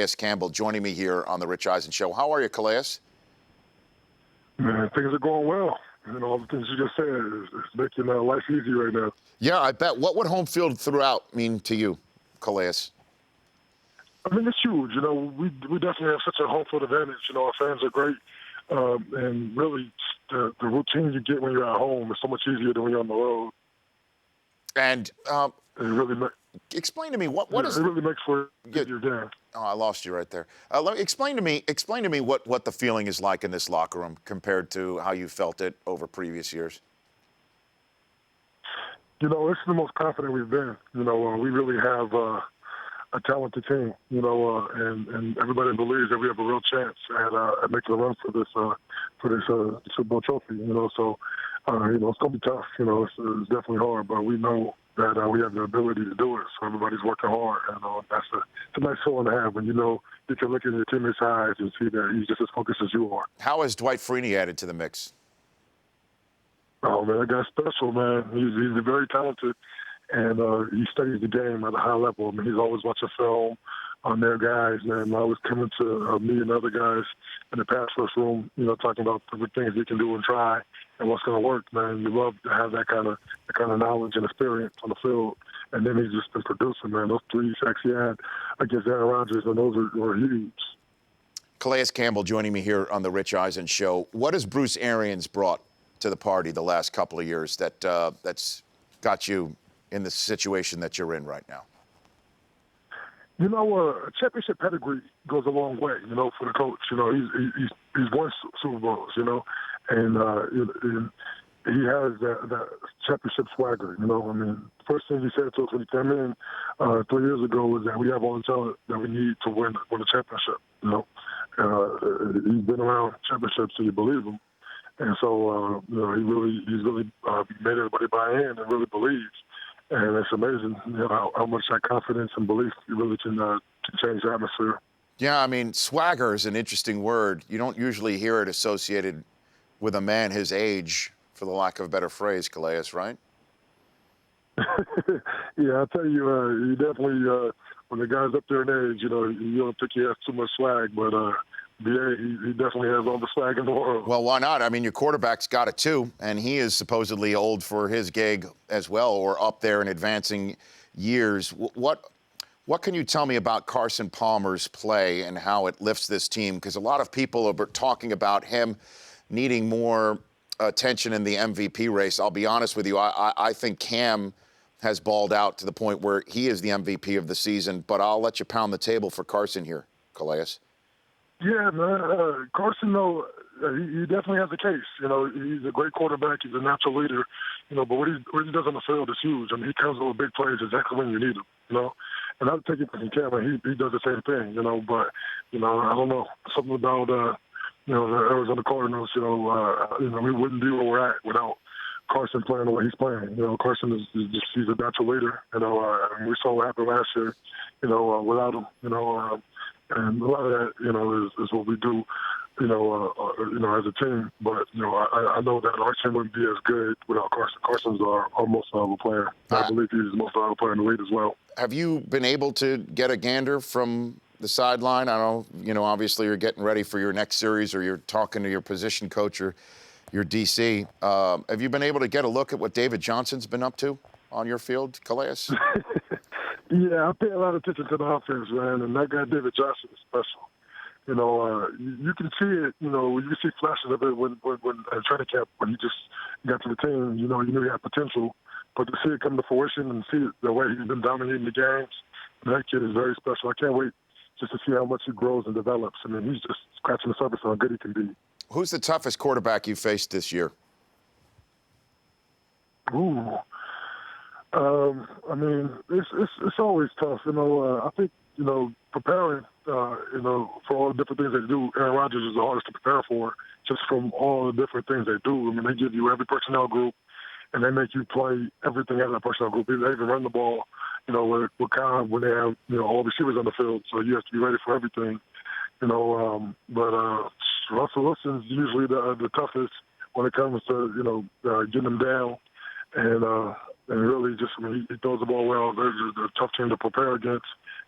Calais Campbell joining me here on the Rich Eisen Show. How are you, Calais? Man, things are going well. All the things you just said is making life easy right now. Yeah, I bet. What would home field throughout mean to you, Calais? I mean, it's huge. We definitely have such a home field advantage. Our fans are great. And really, the routine you get when you're at home is so much easier than when you're on the road. And it really explain to me what is it really makes for your game. Oh, I lost you right there. Explain to me what the feeling is like in this locker room compared to how you felt it over previous years. It's the most confident we've been. We really have a talented team. And everybody believes that we have a real chance at making a run for this Super Bowl trophy. So it's gonna be tough. It's definitely hard, but we know that we have the ability to do it. So everybody's working hard, and it's a nice feeling to have when you can look in your teammates' eyes and see that he's just as focused as you are. How has Dwight Freeney added to the mix? Oh man, that guy's special, man. He's very talented, and he studies the game at a high level. I mean, he's always watching film on their guys, and always coming to me and other guys in the pass rush room, talking about the things he can do and try and what's going to work, man. You love to have that kind of knowledge and experience on the field. And then he's just been producing, man. Those 3 sacks he had against Aaron Rodgers, and those were huge. Calais Campbell joining me here on the Rich Eisen Show. What has Bruce Arians brought to the party the last couple of years that's got you in the situation that you're in right now? A championship pedigree goes a long way, for the coach. He's won Super Bowls, and he has that championship swagger, I mean, first thing he said to us when he came in 3 years ago was that we have all the talent that we need to win a championship, He's been around championships, so you believe him. And so, he's really made everybody buy in and really believes. And it's amazing, how much that confidence and belief really can change the atmosphere. Yeah, I mean, swagger is an interesting word. You don't usually hear it associated with a man his age, for the lack of a better phrase, Calais, right? Yeah, I'll tell you, he definitely, when the guy's up there in age, you don't think he has too much swag, but yeah, he definitely has all the swag in the world. Well, why not? I mean, your quarterback's got it too, and he is supposedly old for his gig as well, or up there in advancing years. What can you tell me about Carson Palmer's play and how it lifts this team? Because a lot of people are talking about him needing more attention in the MVP race. I'll be honest with you, I think Cam has balled out to the point where he is the MVP of the season, but I'll let you pound the table for Carson here, Calais. Yeah, man. Carson, though, he definitely has a case. He's a great quarterback. He's a natural leader. But what he does on the field is huge. I mean, he comes with big plays exactly when you need him. And I'll take it from Campbell. He does the same thing. But I don't know, something about the Arizona Cardinals. We wouldn't be where we're at without Carson playing the way he's playing. Carson is he's a natural leader. And we saw what happened last year. Without him. And a lot of that, is what we do, as a team. But, I know that our team wouldn't be as good without Carson. Carson's our most valuable player. I believe he's the most valuable player in the league as well. Have you been able to get a gander from the sideline? I know, obviously you're getting ready for your next series or you're talking to your position coach or your DC. Have you been able to get a look at what David Johnson's been up to on your field, Calais? Yeah, I pay a lot of attention to the offense, man, and that guy David Johnson is special. You can see it. You can see flashes of it when at training camp when he just got to the team. You knew he had potential, but to see it come to fruition and see it the way he's been dominating the games, that kid is very special. I can't wait just to see how much he grows and develops. I mean, he's just scratching the surface on how good he can be. Who's the toughest quarterback you faced this year? Ooh. I mean, it's always tough. I think, preparing, for all the different things they do, Aaron Rodgers is the hardest to prepare for, just from all the different things they do. I mean, they give you every personnel group, and they make you play everything out of that personnel group. They even run the ball, with Kyle when they have, all receivers on the field, so you have to be ready for everything. But Russell Wilson's usually the toughest when it comes to, getting them down. And, And really, just I mean, he throws the ball well. They're a tough team to prepare against.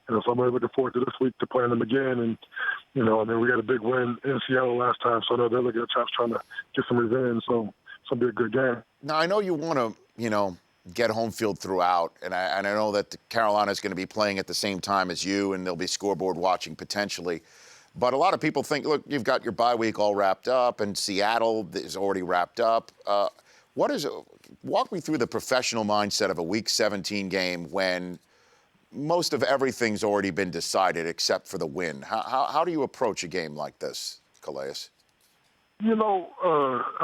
So I'm really looking forward to this week to playing them again. And I mean, we got a big win in Seattle last time, so they're looking at Chaps trying to get some revenge. So it's gonna be a good game. Now I know you want to, get home field throughout, and I know that Carolina is going to be playing at the same time as you, and they'll be scoreboard watching potentially. But a lot of people think, look, you've got your bye week all wrapped up, and Seattle is already wrapped up. Walk me through the professional mindset of a Week 17 game when most of everything's already been decided except for the win. How do you approach a game like this, Calais? I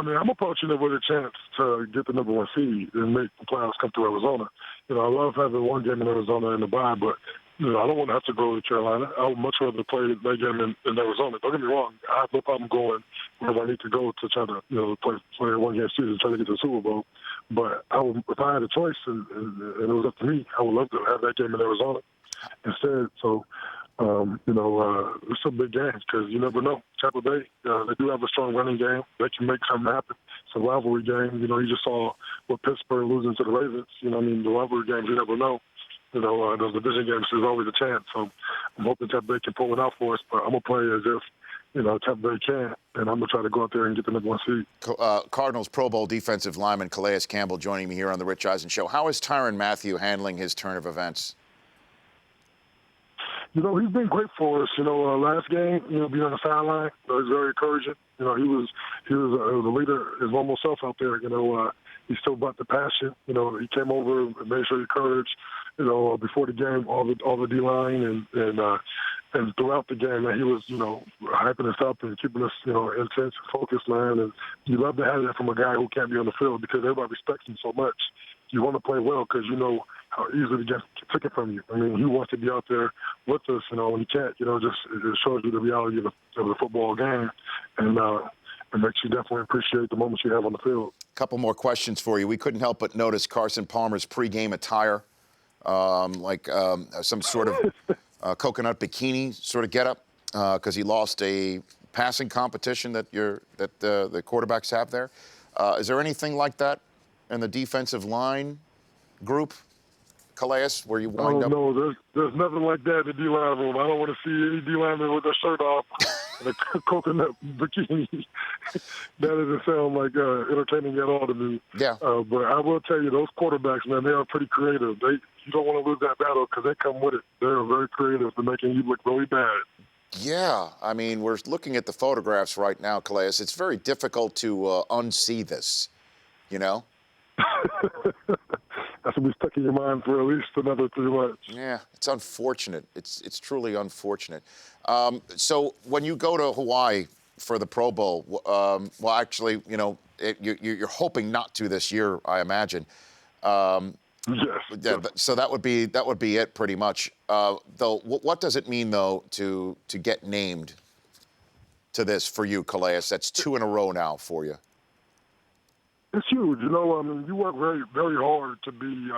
mean, I'm approaching it with a chance to get the number 1 seed and make the playoffs come to Arizona. I love having one game in Arizona in the bye, but I don't want to have to go to Carolina. I would much rather play that game in Arizona. Don't get me wrong. I have no problem going wherever I need to go to try to, play a one-game season, try to get to the Super Bowl. But if I had a choice and it was up to me, I would love to have that game in Arizona instead. So, it's a big game because you never know. Tampa Bay, they do have a strong running game. They can make something happen. It's a rivalry game. You just saw what Pittsburgh losing to the Ravens. The rivalry games, you never know. Those division games, there's always a chance. So I'm hoping Tampa Bay can pull it out for us. But I'm going to play as if, Tampa Bay can. And I'm going to try to go out there and get the number 1 seed. Cardinals Pro Bowl defensive lineman Calais Campbell joining me here on the Rich Eisen Show. How is Tyrann Mathieu handling his turn of events? He's been great for us. Last game, being on the sideline, it was very encouraging. He was a leader, his normal self out there. He still brought the passion. He came over and made sure he encouraged. Before the game, all the D line and throughout the game, he was hyping us up and keeping us intense and focused, man. And you love to have that from a guy who can't be on the field because everybody respects him so much. You want to play well because you know how easily he can take it from you. I mean, he wants to be out there with us, when he can't. It shows you the reality of the football game, and it makes you definitely appreciate the moments you have on the field. A couple more questions for you. We couldn't help but notice Carson Palmer's pregame attire, some sort of coconut bikini sort of getup, because he lost a passing competition that the quarterbacks have there. Is there anything like that in the defensive line group, Calais, where you wind up? Oh, no, there's nothing like that in the D-line room. I don't want to see any D-lineman with their shirt off and a coconut bikini. That doesn't sound like entertaining at all to me. Yeah. But I will tell you, those quarterbacks, man, they are pretty creative. You don't want to lose that battle because they come with it. They're very creative for making you look really bad. Yeah, I mean, we're looking at the photographs right now, Calais. It's very difficult to unsee this, That's going to be stuck in your mind for at least another 3 months. Yeah, it's unfortunate. It's truly unfortunate. So when you go to Hawaii for the Pro Bowl, well, actually, you're hoping not to this year, I imagine. Yes. So that would be it pretty much. Though, what does it mean though to get named to this for you, Calais? That's 2 in a row now for you. It's huge. I mean, you work very, very hard to be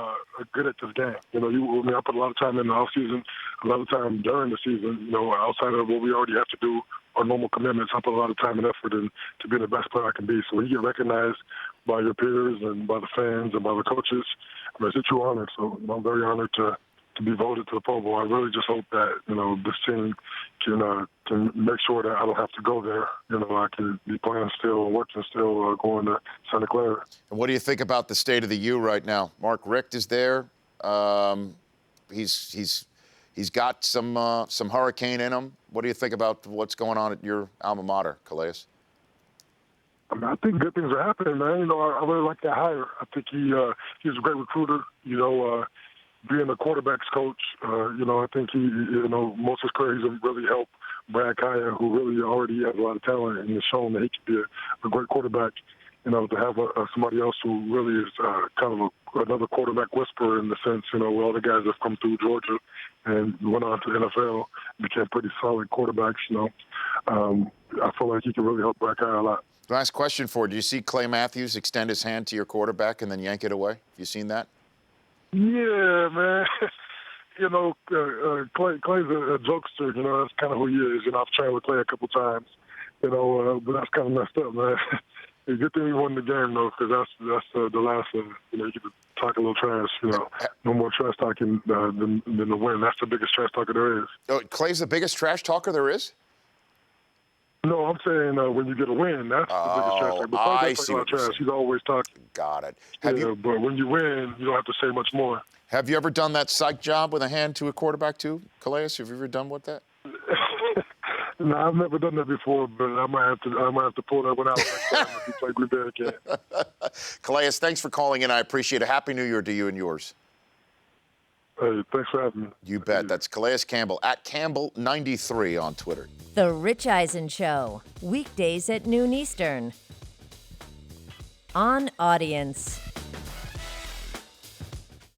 good at this game. I put a lot of time in the off season, a lot of time during the season. Outside of what we already have to do, our normal commitments, I put a lot of time and effort in to be the best player I can be. So when you get recognized by your peers and by the fans and by the coaches, I mean, it's a true honor. So I'm very honored to be voted to the Pro Bowl. I really just hope that this team can make sure that I don't have to go there. I can be playing still and working still, going to Santa Clara. And what do you think about the state of the U right now? Mark Richt is there. He's got some hurricane in him. What do you think about what's going on at your alma mater, Calais? I mean, I think good things are happening, man. I really like that hire. I think he's a great recruiter. Being a quarterback's coach, I think he, most of his career he's really helped Brad Kaya, who really already has a lot of talent and has shown that he can be a great quarterback. To have somebody else who really is kind of another quarterback whisperer in the sense, where all the guys have come through Georgia and went on to the NFL, became pretty solid quarterbacks, I feel like he can really help Brad Kaya a lot. Last question for you. Do you see Clay Matthews extend his hand to your quarterback and then yank it away? Have you seen that? Yeah, man. Clay's a jokester. That's kind of who he is. I've trained with Clay a couple times. But that's kind of messed up, man. It's a good thing we won the game, though, because that's the last, you get to talk a little trash. No more trash talking than the win. That's the biggest trash talker there is. Oh, Clay's the biggest trash talker there is? No, I'm saying when you get a win, that's the biggest trash talker. Before I they see talk what about you're trash, saying. he's always talking. Got it. But when you win, you don't have to say much more. Have you ever done that psych job with a hand to a quarterback too, Calais? Have you ever done with that? No, I've never done that before, but I might have to pull that one out next time if we play Green Bay again. Calais, thanks for calling in. I appreciate it. Happy New Year to you and yours. Hey, thanks for having me. You bet. That's Calais Campbell at Campbell93 on Twitter. The Rich Eisen Show, weekdays at noon Eastern. On Audience.